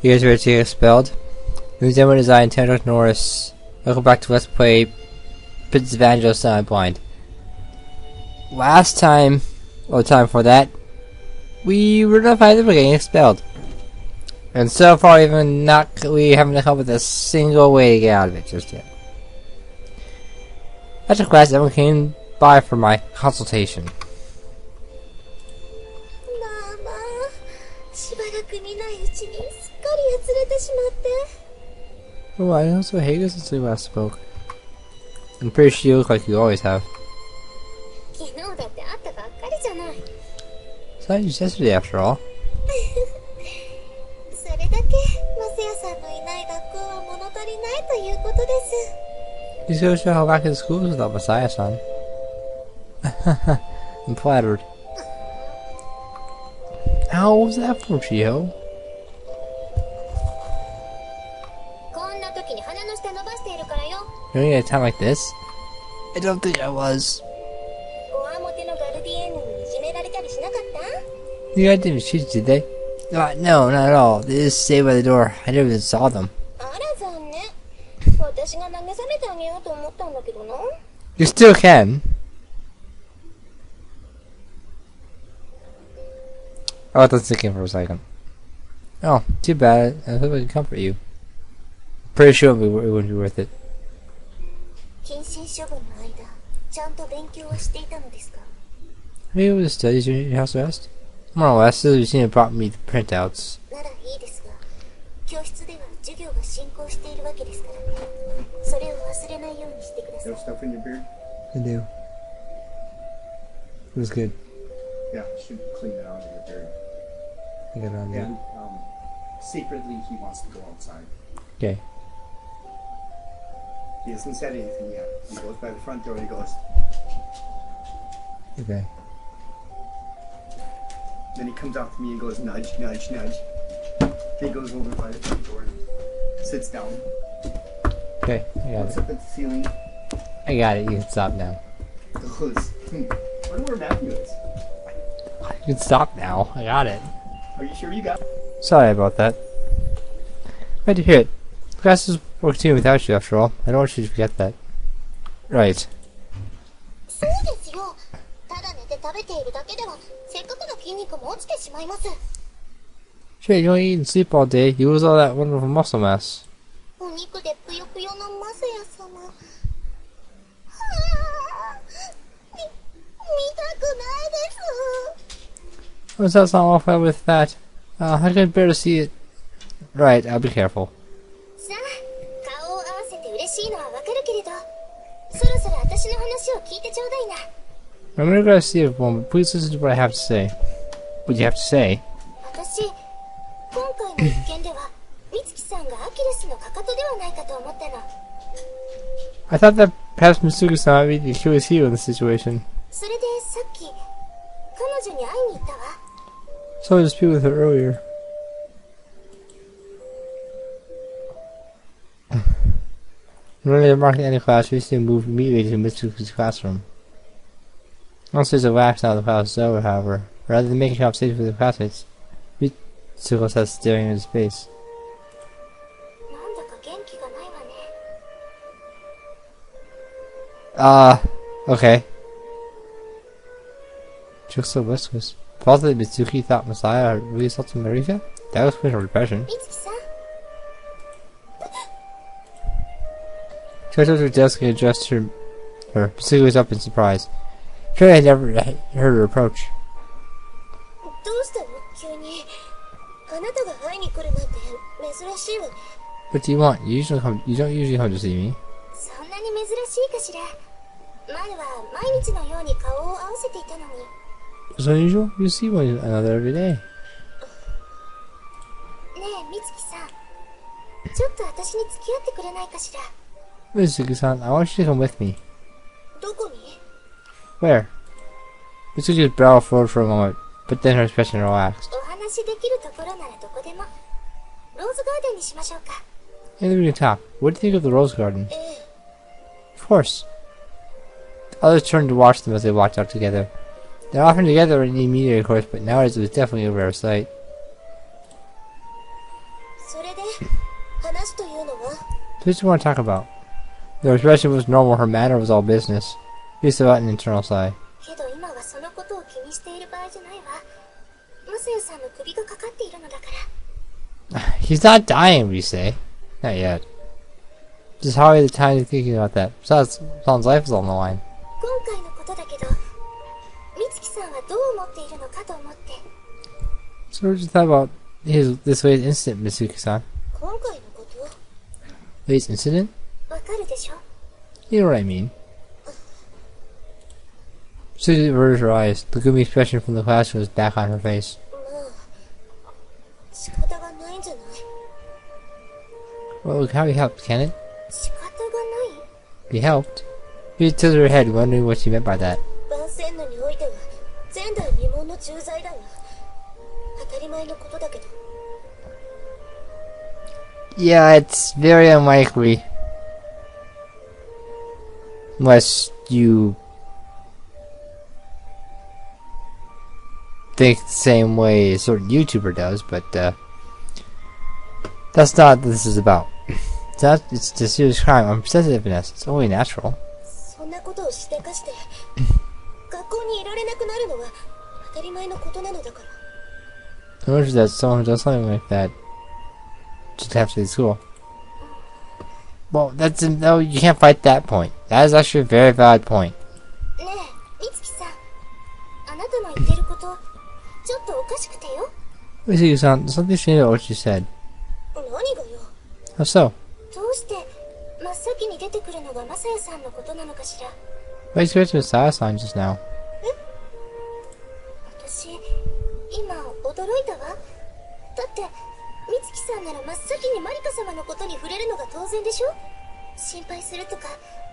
You guys ready to get expelled? News Emma Design, Tendrick Norris. Welcome back to Let's Play Princess Evangile Semi-Blind. Last time, or time for that, we were notified that we're getting expelled. And so far we haven't come up with a single way to get out of it just yet. After class, everyone came by for my consultation. Oh, I also hate you since we last spoke. I'm pretty sure you look like you always have. So just yesterday after all. This goes to show how back in school without Messiah-san. I'm flattered. How was that for, Chiho? During a time like this? I don't think I was. You guys didn't shoot, did they? No, not at all. They just stayed by the door. I never even saw them. You still can. Oh, that's thinking for a second. Oh, too bad. I hope I can comfort you. Pretty sure it wouldn't be worth it. Are you able to study during your house arrest? More or less, you've seen it brought me the printouts. You have stuff in your beard? I do. It was good. Yeah, you should clean it out of your beard. I got it on there. And secretly he wants to go outside. Okay. He hasn't said anything yet. He goes by the front door, he goes. Okay. Then he comes out to me and goes nudge, nudge, nudge. Then he goes over by the front door and sits down. Okay, I got Looks it. up at the ceiling. I got it, you can stop now. Goes, I wonder where Matthew is. You can stop now, I got it. Are you sure you got it? Sorry about that. Glad to hear it. Classes will continue without you after all. I don't want you to forget that. Right. Sure, you don't eat and sleep all day. You lose all that wonderful muscle mass. What's that not off with that? I can bear to see it. Right, I'll be careful. I'm gonna go see it, but please listen to what I have to say. What you have to say? I thought that perhaps Mitsuki-san might be the Achilles heel in this situation. So I disputed with her earlier. When they marked any class, we used to move immediately to Mitsuki's classroom. Once there's a wax now the class is over, however, rather than making conversation with the classmates, Mitsuko sat staring into space. Okay. She looks so listless. Possibly Mitsuki thought Messiah really assaulted Marika? That was quite a repression. She went up to her desk and addressed her. Mitsuki was up in surprise. She had never heard her approach. What do you want? You don't usually come to see me. It's unusual. You see one another every day. Mitsuki-san, I want you to come with me. Where? Mitsuki's brow furrowed for a moment, but then her expression relaxed. And then we can talk. What do you think of the rose garden? Of course. The others turned to watch them as they walked out together. They're often together in the immediate course, but nowadays it was definitely a rare sight. what you want to talk about? Your expression was normal, her manner was all business. He's about an internal sigh. けど今はそのことを気にしている場合じゃないわ。マサヤさんの首がかかっているのだから。He's not dying, we say. Not yet. Just hardly the time to thinking about that. Besides, Son's life is on the line. 今回のことだけど、美月さんはどう思っているのかと思って。So what did you thought about this way's incident, Mitsuki-san? 今回のこと？ Way's incident? わかるでしょ？ You know what I mean. Susie averted her eyes. The gloomy expression from the classroom was back on her face. まあ、仕方がないんじゃない？ Well, look how he helped, can it? 仕方がない？ He helped? She tilted her head, wondering what she meant by that. 万仙路においては前代未聞の重罪だわ。当たり前のことだけど。Yeah, it's very unlikely. Unless you think the same way a certain YouTuber does, but that's not what this is about. It's a serious crime. Unsensitiveness. It's only natural. そんなことをしてかして学校にいられなくなるのは当たり前のことなのだから。I noticed that someone who does something like that should have to leave school. Well, no, you can't fight that point. That is actually a very valid point. ねえ、美月さん、あなたの言ってること、ちょっとおかしくてよ。Mitsuki-san, something strange about what you said. 何がよ。How so? どうして真っ先に出てくるのがマサヤさんのことなのかしら。Why you scratched Saya-san just now? 私、今驚いたわ。だって美月さんなら真っ先にマリカ様のことに触れるのが当然でしょ。心配するとか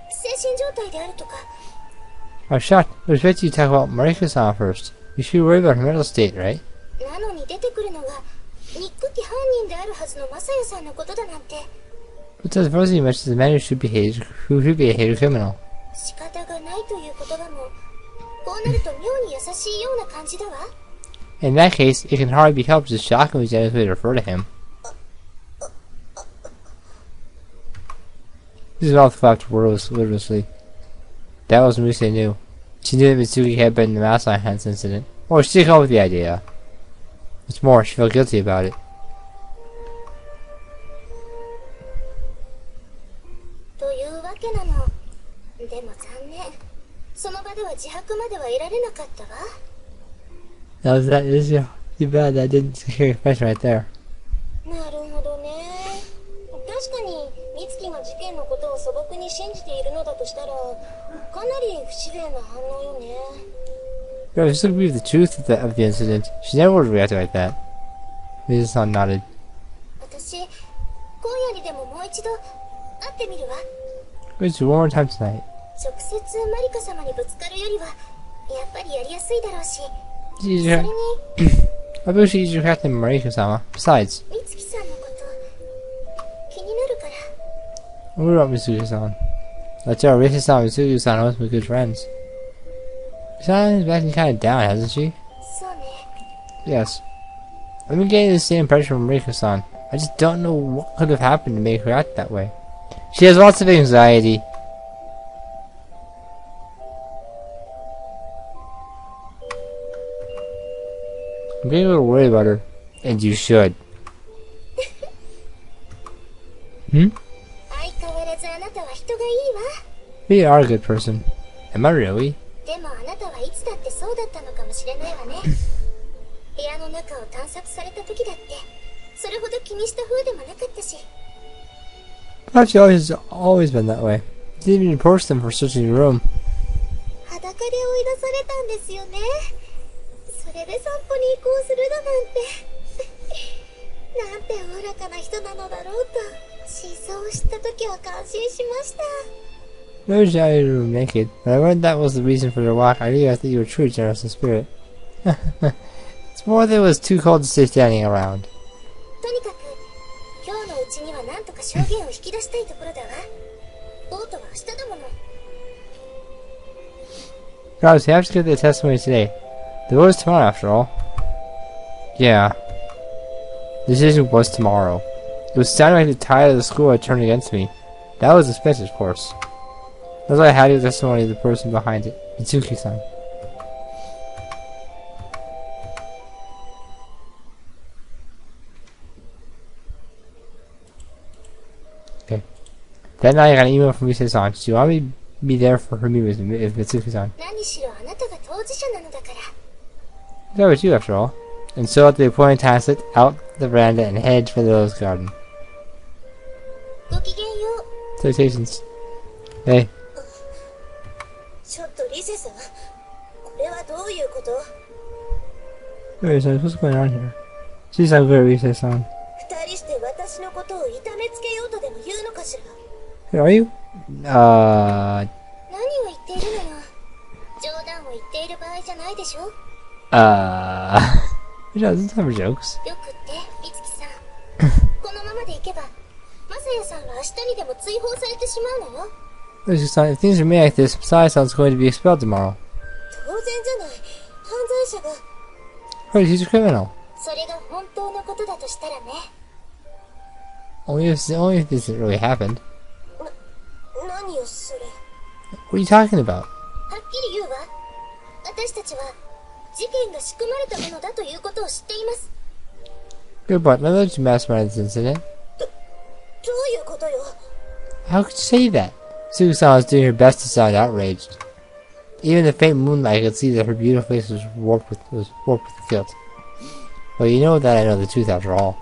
精神状態であるとか。 I was shocked. I was expecting you to talk about Mariko-san first. You should worry about her mental state, right? なのに出てくるのが憎き犯人であるはずのマサヤさんのことだなんて。 But as far as you mentioned, the man who should be a hated criminal. 仕方がないという言葉もこうなると妙に優しいような感じだわ。 In that case, it can hardly be helped to shockingly gently refer to him. His mouth flapped wordlessly. That was Muse knew. She knew that Mitsuki had been in the mouse eye hands incident. Or she did come up with the idea. What's more, she felt guilty about it. というわけなの。でも残念。その場では自白までは得られなかったわ。That is too bad that didn't secure a confession right there. なるほどね。確かに美月が事件のことを素朴に信じているのだとしたらかなり不自然な反応よね。But if you believe the truth of the incident, she never would have reacted like that. Mrs. nodded. 私、今夜にでももう一度会ってみるわ。Let's do one more time tonight. 直接マリカ様にぶつかるよりはやっぱりやりやすいだろうし。それ I に believe she used your captain Mariko-sama. Besides, 美月さんのこと気になるから。 what about Mitsuki-san? Let's tell Risa-san and Mitsuki-san must be good friends. She's been acting kind of down, hasn't she? そうね。 Yes. I've been getting the same impression from Mariko-san. I just don't know what could have happened to make her act that way. She has lots of anxiety. I'm getting a little worried about her. And you should. 相変わらずあなたは人がいいわ。 You are a good person. Am I really? でもあなたはいつだってそうだったのかもしれないわね。部屋の中を探索された時だってそれほど気にした風でもなかったし。 Perhaps she always been that way. You didn't even approach them for searching your room. 裸で追い出されたんですよね。それで散歩に移行するだなんてなんておおらかな人なのだろうと真相を知った時は感心しました。 No doubt out of your room naked. When I learned that was the reason for your walk, I realized that you were truly generous in spirit. It's more that it was too cold to stay standing around. とにかく今日のうちには何とか証言を引き出したいところだわ。ボートは明日だもの。 Guys, we have to get the testimony today. The vote is tomorrow, after all. Yeah. The decision was tomorrow. It was sounding like the tide of the school had turned against me. That was expected, of course. That's why I had the testimony of the person behind it, Mitsuki-san. Okay. That night I got an email from Mise-san. She wanted me to be there for her meeting with Mitsuki-san. That was you, after all. And so at the appointed time, slipped out the veranda and headed for the rose garden. Salutations. Hey. Wait, so what's going on here? She's not good, Rise-san. Hey, are you? Which doesn't have jokes. If things remain like this, Masaya-san's going to be expelled tomorrow. Right, he's a criminal. Only if this really happened. What are you talking about? Good, but let me let you mastermind this incident. How could you say that? Susan was doing her best to sound outraged. Even in the faint moonlight, I could see that her beautiful face was warped with guilt. Well, you know that I know the truth after all.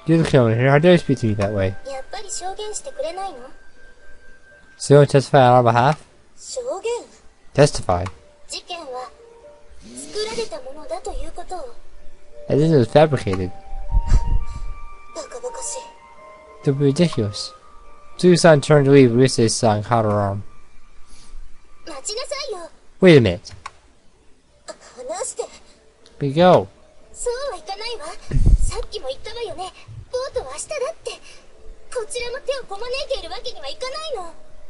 You're the criminal here. How dare you speak to me that way? So you want to testify on our behalf? Testify. That it was fabricated. Don't be ridiculous. Susan turned to leave. Rise-san caught her arm. Wait a minute. We go.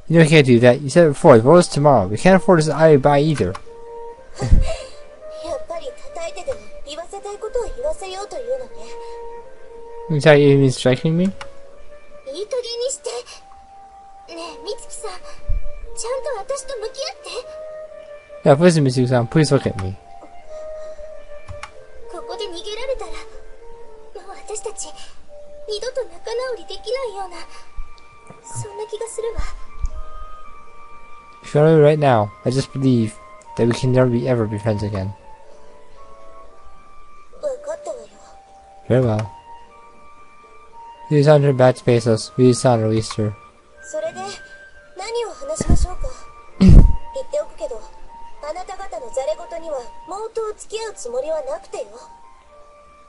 You know we can't do that. You said it before. The vote is tomorrow. We can't afford this alibi either. You tell you mean striking me? Yeah, please, Mitsuki-san, please look at me. If you're right now, I just believe that we can never ever be friends again. Very well. Susan turned back to face us. Susan released her.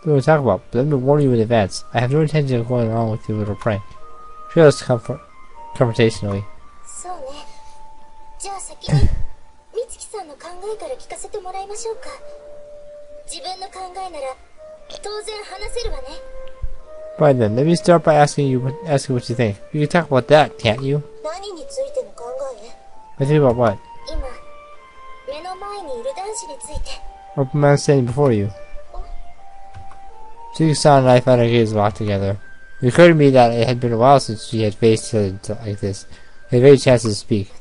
What do we talk about? But let me warn you in advance. I have no intention of going along with your little prank. She was confrontationally. Right then, let me start by asking what you think. You can talk about that, can't you? I think about what? Open man standing before you. Susan and I found our gaze locked together. It occurred to me that it had been a while since she had faced each other like this. We had very chances to speak.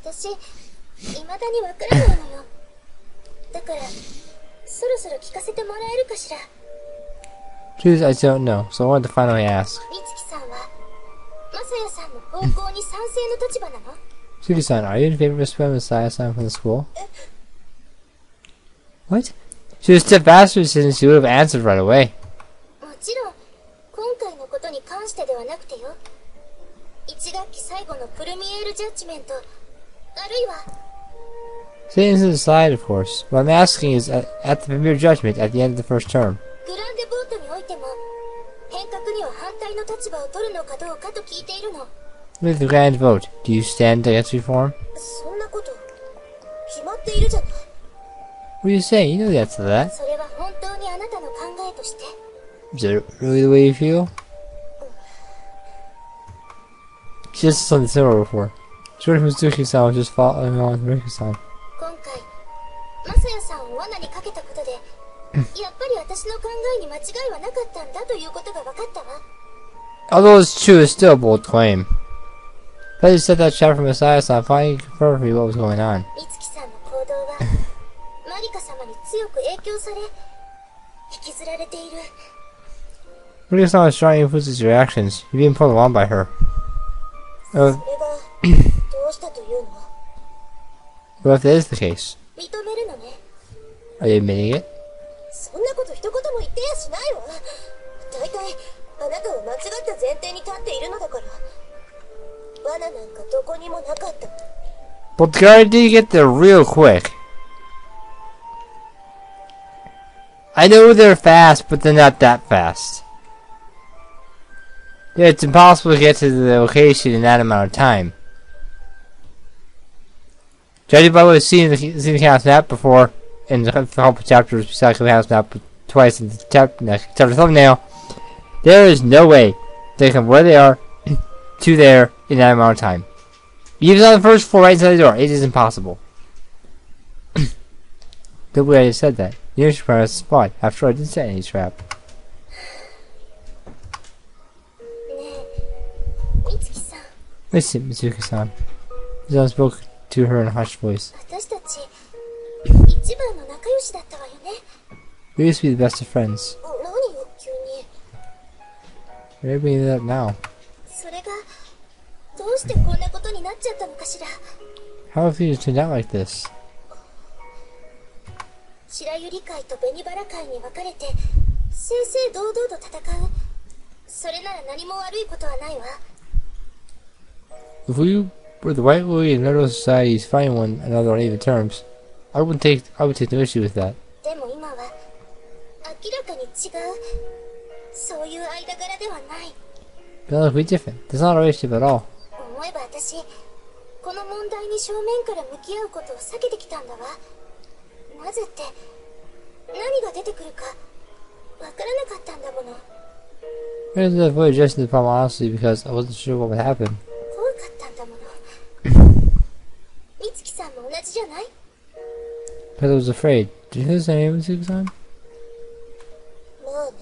Truth, I don't know, so I wanted to finally ask. Suki-san, are you in favor of expelling Masaya-san from the school? What? She was step faster since she would have answered right away. Say this aside, of course. What I'm asking is at the premier judgment at the end of the first term. With the grand vote, do you stand against reform? What are you saying? You know the answer to that. Is that really the way you feel? She just said something similar before. Jordan from Suki-san was just following on Rika-san. やっぱり私の考えに間違いはなかったんだということが分かったわ。Although it's true, it's still a bold claim. If I just said that shot from Messiah, so I'm finally confirmed for me what was going on. 美月さんの行動はマリカ様に強く影響され引きずられている。Really, it's not a strong influences your actions. You're being pulled along by her. それがどうしたというの？ What if that is the case? 認めるのね。 Are you admitting it? そんなこと一言も言ってやしないわ。大体あなたは間違った前提に立っているのだから。罠なんかどこにもなかった。 But the guy did get there real quick. I know they're fast, but they're not that fast. Yeah, it's impossible to get to the location in that amount of time. Judging by what we've seen the chaos map before, in the couple chapters besides the chaos map twice in the chapter thumbnail, there is no way they come where they are to there in that amount of time. Even on the first floor right inside the door, it is impossible. The way I just said that. The initial premise is flawed. After all, I didn't set any trap. ねえ、美月さん。 Listen, Mitsuki-san. Zan spoke to her in a hushed voice. 私たち一番の仲良しだったわよね。 We used to be the best of friends. 何よ急に。 Why are you bringing that up now? それがどうしてこんなことになっちゃったのかしら。 How have things turned out like this? 白百合会と紅バラ会に分かれて正々堂々と戦う。それなら何も悪いことはないわ。 If we were the White Lily and Meadow Societies fighting one another on even terms, I would take no issue with that. でも今は明らかに違う。そういう間柄ではない。 But look, we're different. That's not a relationship at all. 思えば私この問題に正面から向き合うことを避けてきたんだわ。なぜって何が出てくるかわからなかったんだもの。 I didn't avoid addressing the problem honestly because I wasn't sure what would happen. 怖かったんだもの。美月さんも同じじゃない？ Because I was afraid. Did you hear the name, Mitsuki-san? まあね。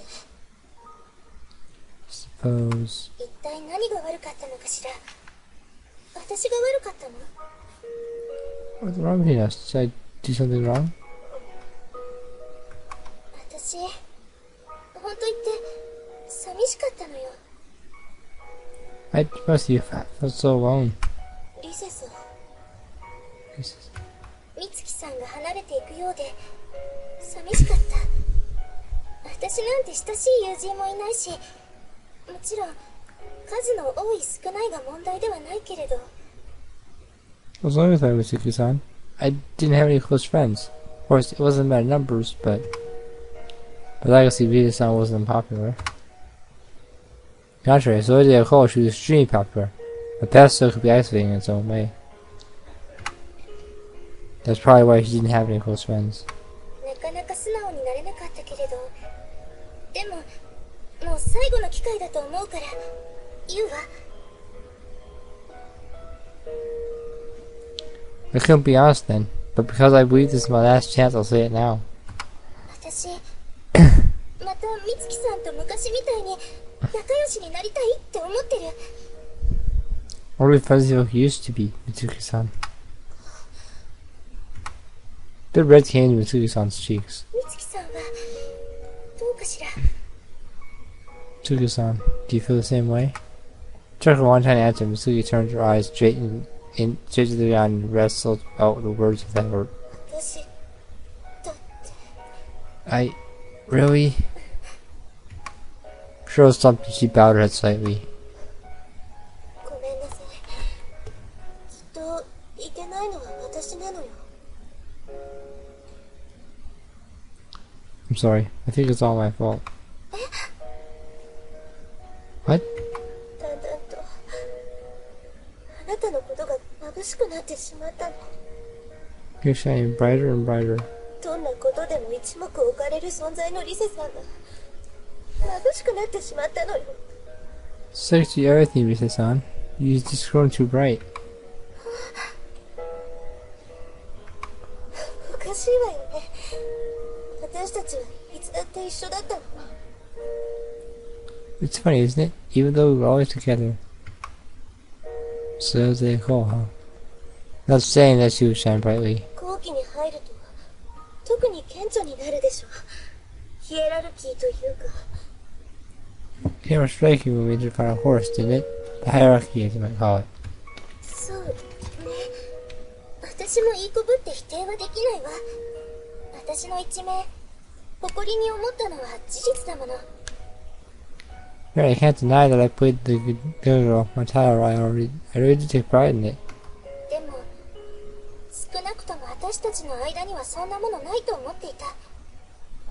Suppose. 一体何が悪かったのかしら。私が悪かったの？ What's wrong with you now? Did I do something wrong? 私本当言って寂しかったのよ。 I trust you. I felt so alone. リセさん、美月さんが離れていくようで寂しかった。私なんて親しい友人もいないし、もちろん数の多い少ないが問題ではないけれど。 I was lonely with her, Mitsuki-san. I didn't have any close friends. Of course, it wasn't about numbers, but I could see Vita-san wasn't popular. Contrary, so did Cole, she was extremely popular. The past still could be isolating in its own way. That's probably why she didn't have any close friends. なかなか素直になれなかったけれど、でももう最後の機会だと思うから言うわ。 I couldn't be honest then, but because I believe this is my last chance, I'll say it now. 私また美月さんと昔みたいに仲良しになりたいって思ってる。 Or we friends like we used to be, Mitsuki-san. The red came to Mitsuki-san's cheeks. 美月さんはどうかしら。 Mitsuki-san, do you feel the same way? Took a one-time answer. Mitsuki turned her eyes straight to the ground and wrestled out the words of that word. 私だって I really. Cheryl stopped and she bowed her head slightly. ごめんなさい。きっといけないのは私なのよ。 I'm sorry. I think it's all my fault. What? だんだんとあなたのことが眩しくなってしまったの。 You're shining brighter and brighter. どんなことでも一目置かれる存在のリセさんが眩しくなってしまったのよ。 Sex to everything, Risa-san. You're just growing too bright. おかしいわよね。私たちはいつだって一緒だったの。 It's funny, isn't it? Even though we were always together. So they call, huh? Not saying that she would shine brightly. 後期に入ると特に顕著になるでしょう。ヒエラルキーというか。 It was striking when we did find a horse, didn't it? The hierarchy, as you might call it. そうね。私もいい子ぶって否定はできないわ。私の一面、誇りに思ったのは事実だもの。 Yeah, I can't deny that I played the good girl, my title. I really did take pride in it. でも、少なくとも私たちの間にはそんなものないと思っていた。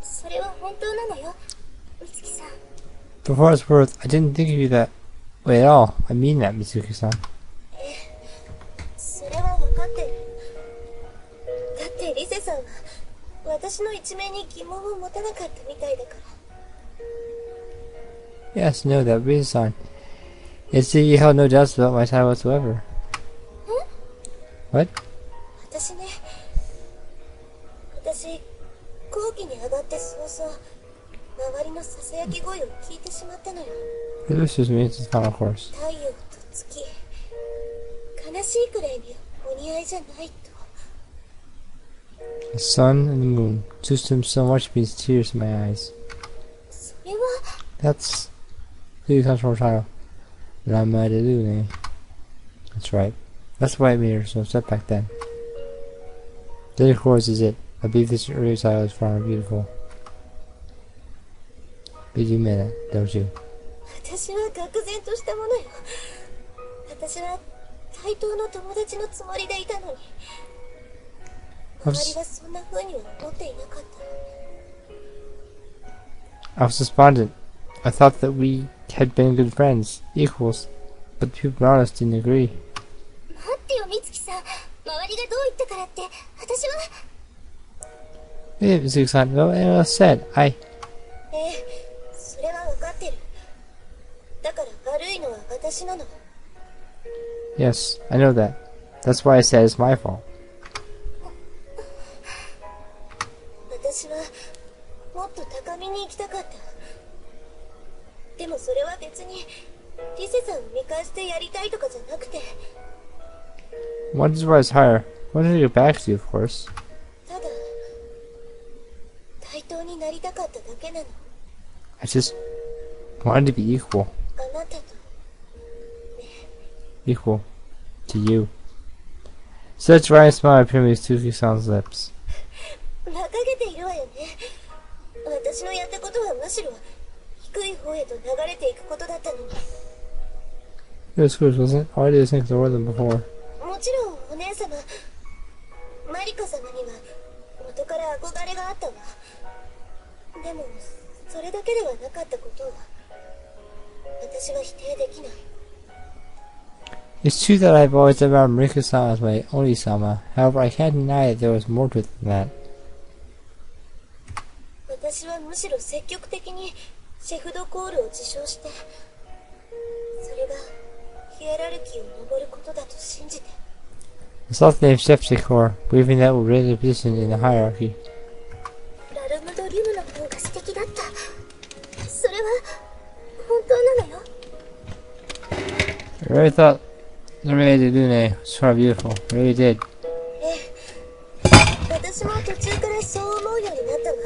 それは本当なのよ、美月さん。 For what it's worth, I didn't think of you that way at all. I mean that, Mitsuki-san. それは分かってる。だってリセさんは私の一面に疑問を持たなかったみたいだから。 Yes, no, that Risa-san. It's that you held no doubts about my title whatsoever. What? 私後期に上がって早々周りのささやき声を聞いてしまったのよ。 This just means it's final course. 太陽と月、悲しいくらいにお似合いじゃないと。 The sun and the moon. To them so much means tears in my eyes. それは That's who comes from a title. But I'm mad at you, eh? That's right. That's why I made her so upset back then. That, of course, is it. I believe this earlier title is far more beautiful. But you mean it, don't you? 私は愕然としたものよ。私は対等の友達のつもりでいたのに、周りはそんな風には思っていなかった。 I was despondent. I thought that we had been good friends, equals, but the people around us didn't agree. 待ってよ、美月さん。周りがどう言ったからって、私は。 Yeah, Mitsuki-san, no one else said. それは分かってる。だから悪いのは私なの。 Yes, I know that. That's why I said it's my fault. 私はもっと高みに行きたかった。でもそれは別にリセさんを見返してやりたいとかじゃなくて。 One is rise higher. One to get back to you, of course. ただ対等になりたかっただけなの。 I just wanted to be equal. あなたと Equal to you. Such wry smile appeared on Mitsuki-san's lips. 馬鹿げているわよね。私のやったことはむしろ低い方へと流れていくことだったのに。 It was foolish, wasn't it? All I did was think lower than before. もちろんお姉様、マリカ様には元から憧れがあったわ。でもそれだけではなかったことは私は否定できない。 It's true that I've always admired Mariko-san as my only sama. However, I can't deny that there was more to it than that. 私はむしろ積極的にシェフドコールを自称して、それがヒエラルキーを登ることだと信じて。 I sought the name Chef Shikor, believing that would raise a position in the hierarchy. ラルムドリムの方が素敵だった。それは本当なのよ。 I really thought the Rei de Lune was far beautiful. I really did. 私も途中からそう思うようになったわ。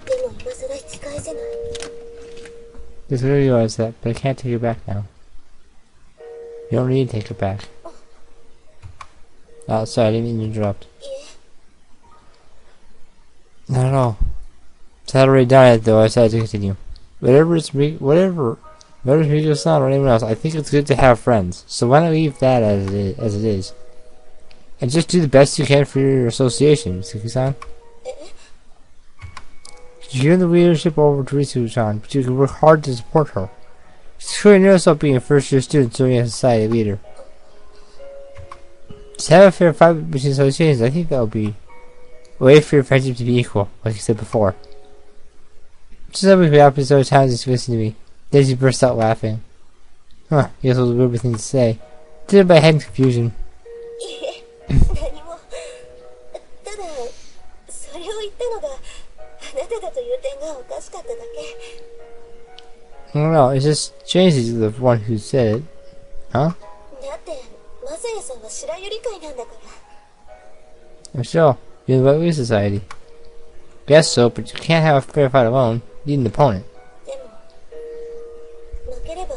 でも今更引き返せない。 Just realized that, but I can't take it back now. You don't need to take it back. Oh, sorry, I didn't mean to interrupt. いえ、 Not at all. So I had already done it, though. I decided to continue. Whatever's Miko-san or anyone else, I think it's good to have friends. So why not leave that as it is? And just do the best you can for your association, Mitsuki-san. You give the leadership over to Ritsu-san, but you can work hard to support her. She's clearly nervous about being a first-year student serving as a society leader. Just have a fair fight between associations. I think that would be a way for your friendship to be equal, like you said before. Just let me be happy so times as you listen to me. Then she burst out laughing. Huh, I guess it was a weird thing to say. Did it by head in confusion. いえ、何も。ただそれを言ったのがあなただという点がおかしかっただけ。 I don't know, it's just Chasey's the one who said it. Huh? だってマサヤさんは白百合会なんだから。 Sure, you're in the White Society. Guess so, but you can't have a fair fight alone. You need an opponent. でも負ければ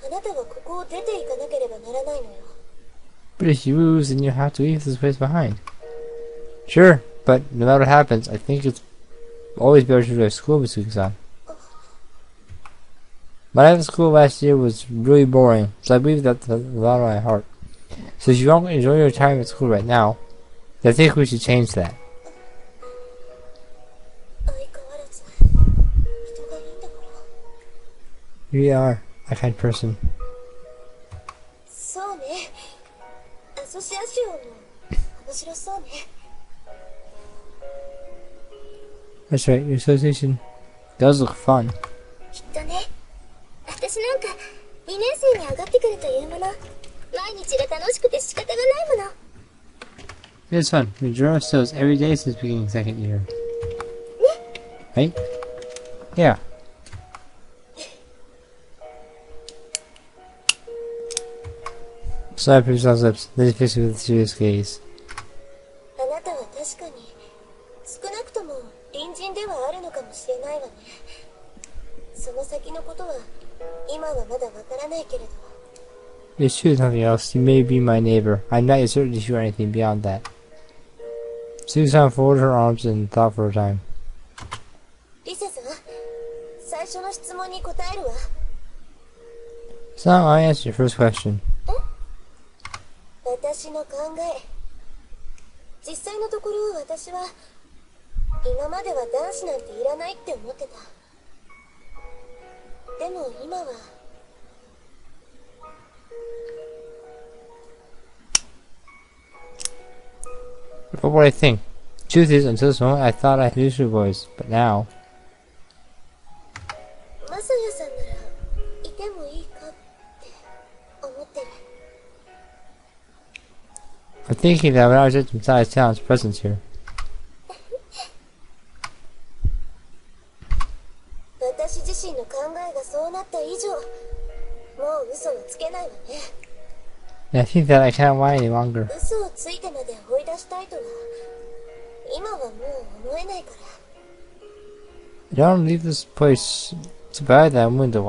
あなたはここを出ていかなければならないのよ。 But if you lose, then you have to leave this place behind. Sure, but no matter what happens, I think it's always better to go to school with Suki-san. My life at school last year was really boring, so I believe that with a lot of my heart. So if you don't enjoy your time at school right now, then I think we should change that. 相変わらず人がいいんだから。 You really are a kind person. そうね。アソシアシオンも面白そうね。 That's right, your association does look fun. きっとね。私なんか2年生に上がってくるというもの。毎日が楽しくて仕方がないもの。 It's fun. We draw ourselves every day since beginning second year. Right? Yeah. So I produced on lips, then he fixed it with a serious gaze. あなたは確かに少なくとも隣人ではあるのかもしれないわね。その先のことは今はまだわからないけれど。 It's true, nothing else. You may be my neighbor. I'm not yet certain if you are anything beyond that. Susan folded her arms and thought for a time. リセさん、最初の質問に答えるわ。 So now I answer your first question. 私の考え。実際のところ私は今までは男子なんていらないって思ってた。でも今は。 But what I think. Truth is, until this moment, I thought I knew two boys, but now. マサヤさんならいてもいいかって思ってる。 I'm thinking that when I was at Messiah's talent's presence here. 私自身の考えがそうなった以上、もう嘘はつけないわね。 And I think that I can't lie any longer. 嘘をついてまで追い出したいとは今はもう思えないから。 I don't want to leave this place so bad that I'm willing to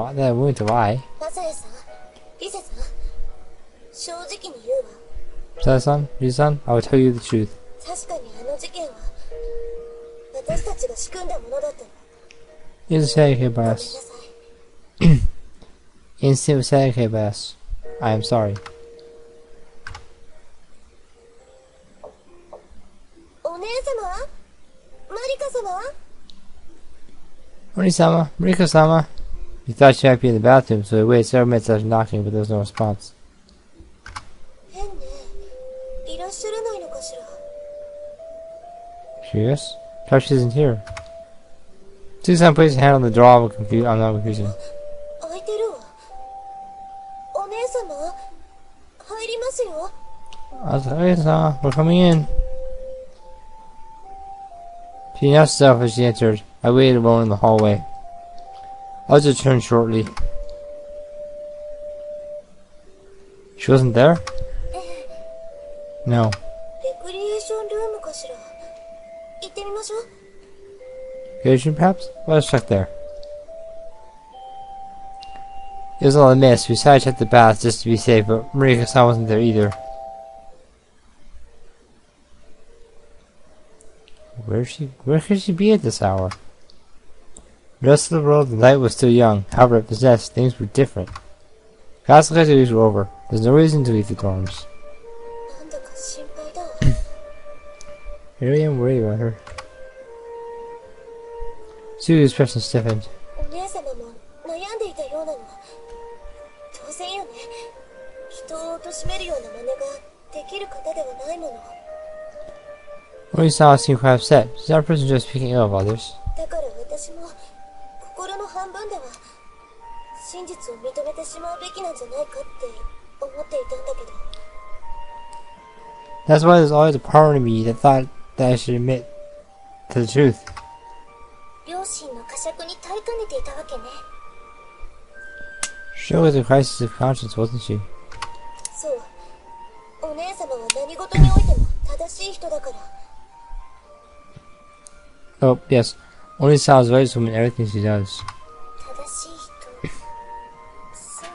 lie. マサヤさん、リセさん、正直に言うわ。 Messiah-san, Ryu-san, I will tell you the truth. 確かにあの事件は私たちが仕組んだものだったの。 It was fabricated ごめ by んな us. さい。 Instant was fabricated by us. I am sorry. お姉様、マリカ様。 Ori-sama, Riko-sama. He thought she might be in the bathroom, so he waited several minutes after knocking, but there was no response. 変ね。いらっしゃらないのかしら。 Curious? Perhaps she isn't here. Susan placed her hand on the door on confusion. 開いてるわ。お姉様、入りますよ。 Ori-sama, we're coming in. She announced herself as she entered. I waited alone in the hallway. I was returned shortly. She wasn't there? No. レクリエーションルームかしら。行ってみましょう。 Occasion, perhaps? Let us check there. It was all a miss. We decided to check the bath just to be safe, but Marika-san wasn't there either. Where could she be at this hour? The rest of the world, the night was still young. However, at the nest, things were different. Class activities were over. There's no reason to leave the dorms. なんだか心配だわ。 I really am worried about her. Sue's expression stiffened. お姉様も悩んでいたようなの。当然よね。人を貶めるような真似ができる方ではないもの。 Ori-sama seemed quite upset. She's not a person just speaking ill of others. だから私も心の半分では真実を認めてしまうべきなんじゃないかって思っていたんだけど。 That's why there's always a part of me that thought that I should admit Tell the truth. 両親の呵責に耐えかねていたわけね。 She was a crisis of conscience, wasn't she? そう。お姉様は何事においても正しい人だから。 Oh, yes. Only sounds right to me in everything she does. 正しい人。そう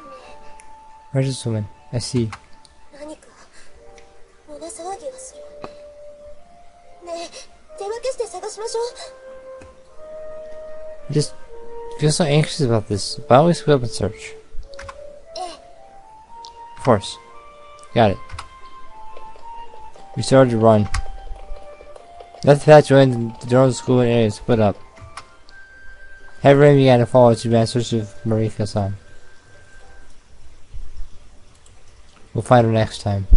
ね。Righteous woman. I see. 何か胸騒ぎがする。ねえ、手分けして探しましょう。 Just feel so anxious about this. Why don't we split up and search? ええ。 Of course. Got it. We started to run. Left path joined the general school and area split up. Heavy rain began to fall as we ran in search of Marika-san. We'll find her next time.